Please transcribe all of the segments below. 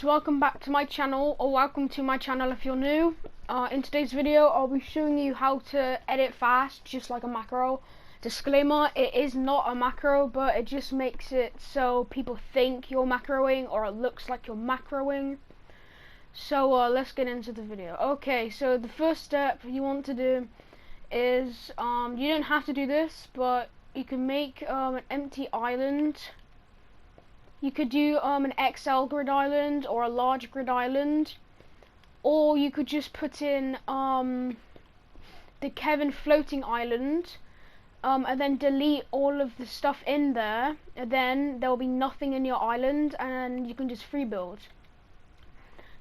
Welcome back to my channel, or welcome to my channel if you're new. In today's video I'll be showing you how to edit fast, just like a macro. Disclaimer, it is not a macro, but it just makes it so people think you're macroing, or it looks like you're macroing. So let's get into the video. Okay, so the first step you want to do is, you don't have to do this, but you can make an empty island. You could do an XL grid island or a large grid island, or you could just put in the Kevin floating island, and then delete all of the stuff in there, and then there will be nothing in your island, and you can just free build.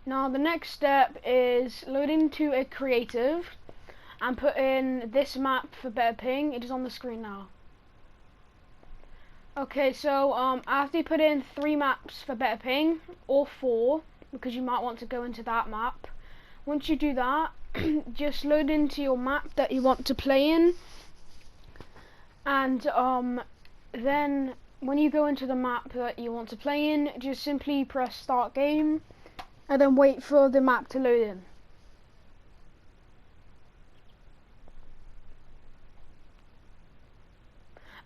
Now the next step is load into a creative and put in this map for better ping. It is on the screen now. Okay, so after you put in 3 maps for better ping, or 4, because you might want to go into that map. Once you do that, just load into your map that you want to play in, and then when you go into the map that you want to play in, just simply press start game, and then wait for the map to load in.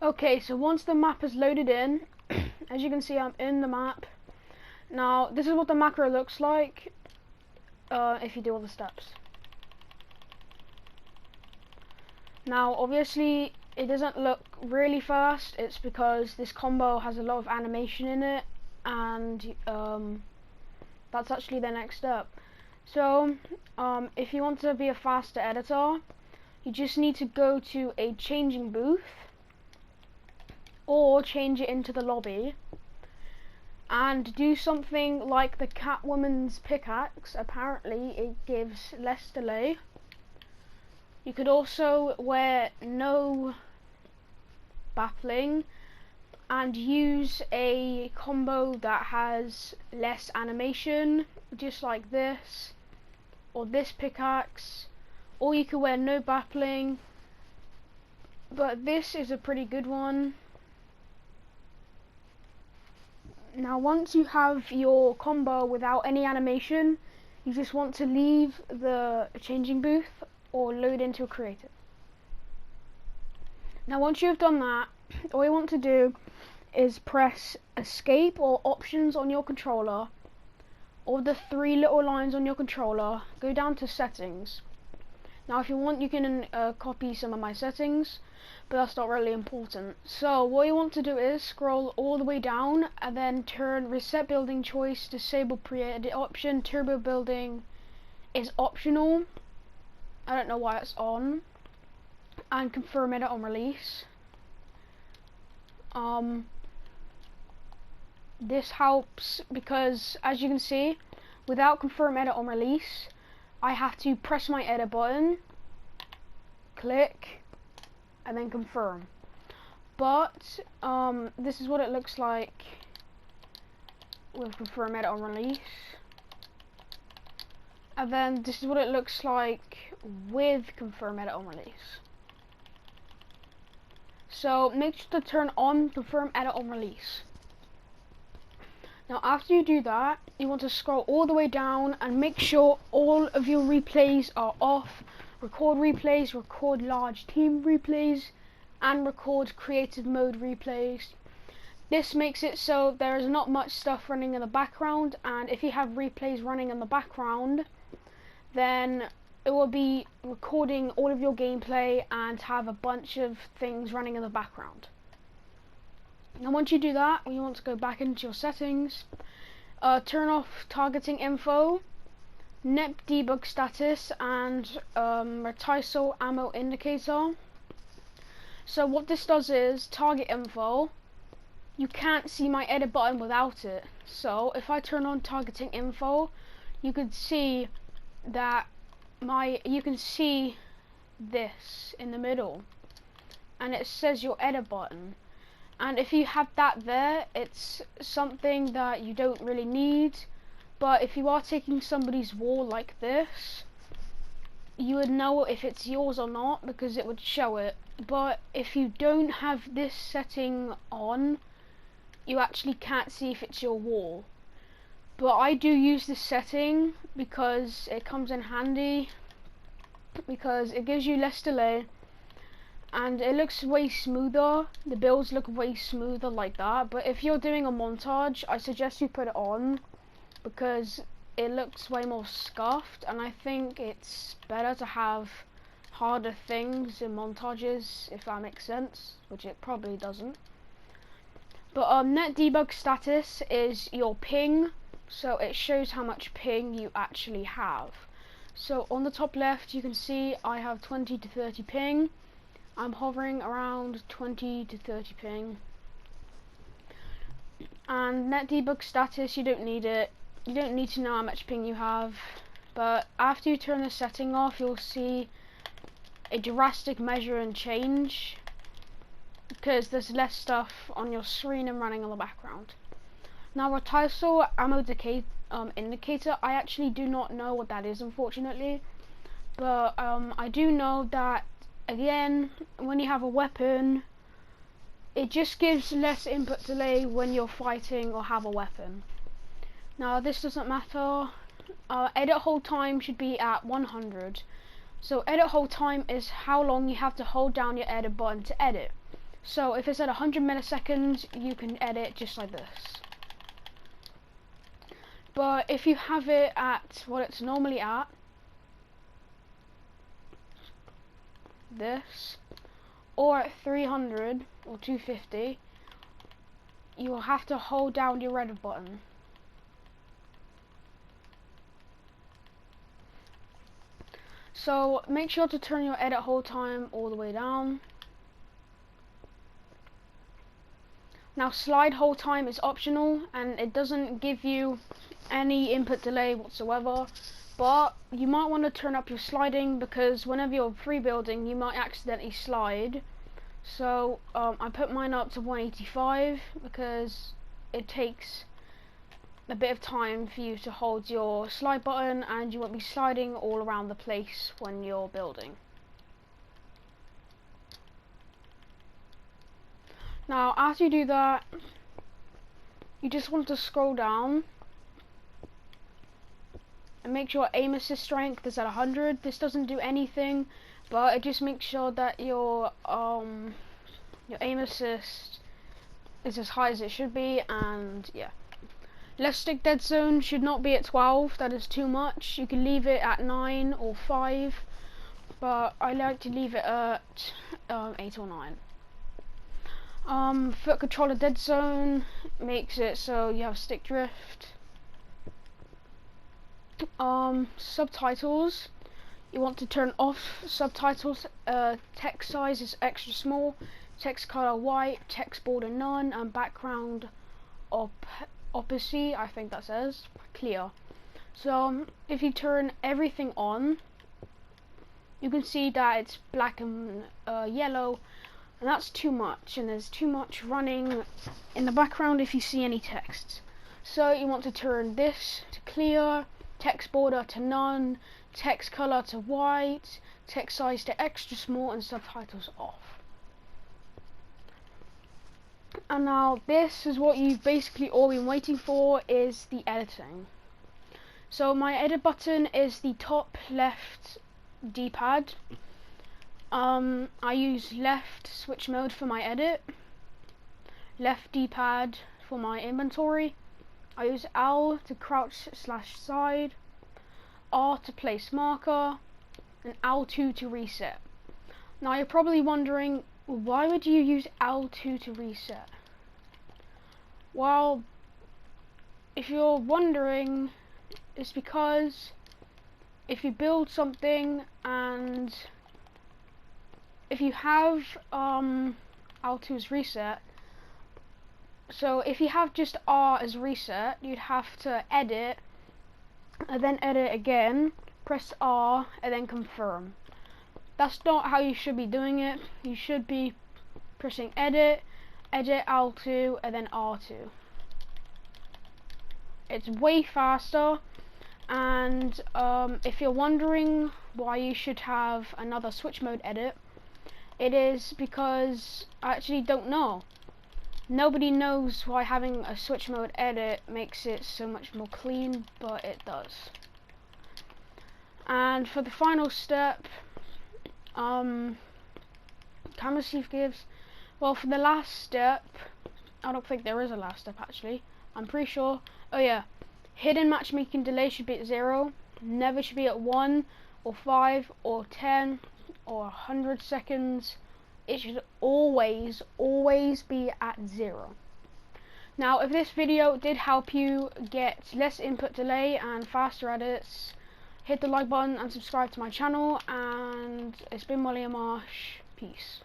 Okay, so once the map is loaded in, as you can see, I'm in the map. Now, this is what the macro looks like if you do all the steps. Now, obviously, it doesn't look really fast. It's because this combo has a lot of animation in it, and that's actually the next step. So, if you want to be a faster editor, you just need to go to a changing booth, or change it into the lobby, and do something like the Catwoman's pickaxe. Apparently it gives less delay. You could also wear no baffling and use a combo that has less animation, just like this, or this pickaxe, or you could wear no baffling, but this is a pretty good one. Now once you have your combo without any animation, you just want to leave the changing booth or load into a creative. Now once you've done that, all you want to do is press escape or options on your controller, or the 3 little lines on your controller, go down to settings. Now if you want, you can copy some of my settings, but that's not really important. So what you want to do is scroll all the way down and then turn reset building choice, disable pre-edit option. Turbo building is optional. I don't know why it's on. And confirm edit on release. This helps because, as you can see, without confirm edit on release, I have to press my edit button, click, and then confirm. But this is what it looks like with confirm edit on release, and then this is what it looks like with confirm edit on release. So make sure to turn on confirm edit on release. Now after you do that, you want to scroll all the way down and make sure all of your replays are off. Record replays, record large team replays, and record creative mode replays. This makes it so there is not much stuff running in the background, and if you have replays running in the background, then it will be recording all of your gameplay and have a bunch of things running in the background. Now once you do that, you want to go back into your settings, turn off targeting info, NEP debug status, and Reticle ammo indicator. So what this does is, target info, you can't see my edit button without it. So if I turn on targeting info, you could see that you can see this in the middle, and it says your edit button. And if you have that there, it's something that you don't really need. But if you are taking somebody's wall like this, you would know if it's yours or not, because it would show it. But if you don't have this setting on, you actually can't see if it's your wall. but I do use this setting because it comes in handy, because it gives you less delay and it looks way smoother. The builds look way smoother like that, but if you're doing a montage, I suggest you put it on because it looks way more scuffed, and I think it's better to have harder things in montages, if that makes sense, which it probably doesn't. But net debug status is your ping, so it shows how much ping you actually have. So on the top left you can see I have 20 to 30 ping. I'm hovering around 20 to 30 ping. And net debug status, you don't need it. You don't need to know how much ping you have, but after you turn the setting off you'll see a drastic measure and change because there's less stuff on your screen and running in the background. Now Reticle ammo decay indicator, I actually do not know what that is, unfortunately, but I do know that again, when you have a weapon, it just gives less input delay when you're fighting or have a weapon. Now this doesn't matter. Edit hold time should be at 100. So edit hold time is how long you have to hold down your edit button to edit. So if it's at 100 milliseconds, you can edit just like this. But if you have it at what it's normally at, this, or at 300 or 250, you will have to hold down your edit button. So make sure to turn your edit hold time all the way down. Now slide hold time is optional and it doesn't give you any input delay whatsoever, but you might want to turn up your sliding because whenever you're pre-building you might accidentally slide. So I put mine up to 185 because it takes a bit of time for you to hold your slide button and you won't be sliding all around the place when you're building. Now after you do that, you just want to scroll down and make sure aim assist strength is at 100. This doesn't do anything, but it just makes sure that your aim assist is as high as it should be, and yeah. Left stick dead zone should not be at 12, that is too much. You can leave it at 9 or 5, but I like to leave it at 8 or 9. Foot controller dead zone makes it so you have stick drift. Subtitles, you want to turn off subtitles. Text size is extra small, text color white, text border none, and background opacity, I think that says, clear. So if you turn everything on, you can see that it's black and yellow, and that's too much, and there's too much running in the background if you see any text. So you want to turn this to clear, text border to none, text color to white, text size to extra small, and subtitles off. And now this is what you've basically all been waiting for, is the editing. So my edit button is the top left D-pad. I use left switch mode for my edit, left D-pad for my inventory. I use L to crouch / side, R to place marker, and L2 to reset. Now you're probably wondering, why would you use L2 to reset? Well, if you're wondering, it's because if you build something and if you have L2 as reset, so if you have just R as reset, you'd have to edit and then edit again, press R and then confirm. That's not how you should be doing it. You should be pressing edit, edit L2 and then R2. It's way faster, and if you're wondering why you should have another switch mode edit, it is because I actually don't know. Nobody knows why having a switch mode edit makes it so much more clean, but it does. And for the final step, camera receive gives. Well, for the last step, I don't think there is a last step actually. I'm pretty sure. Oh yeah, hidden matchmaking delay should be at 0. Never should be at 1 or 5 or 10 or 100 seconds. It should always be at 0. Now, if this video did help you get less input delay and faster edits, hit the like button and subscribe to my channel. And it's been Molly and Marsh. Peace.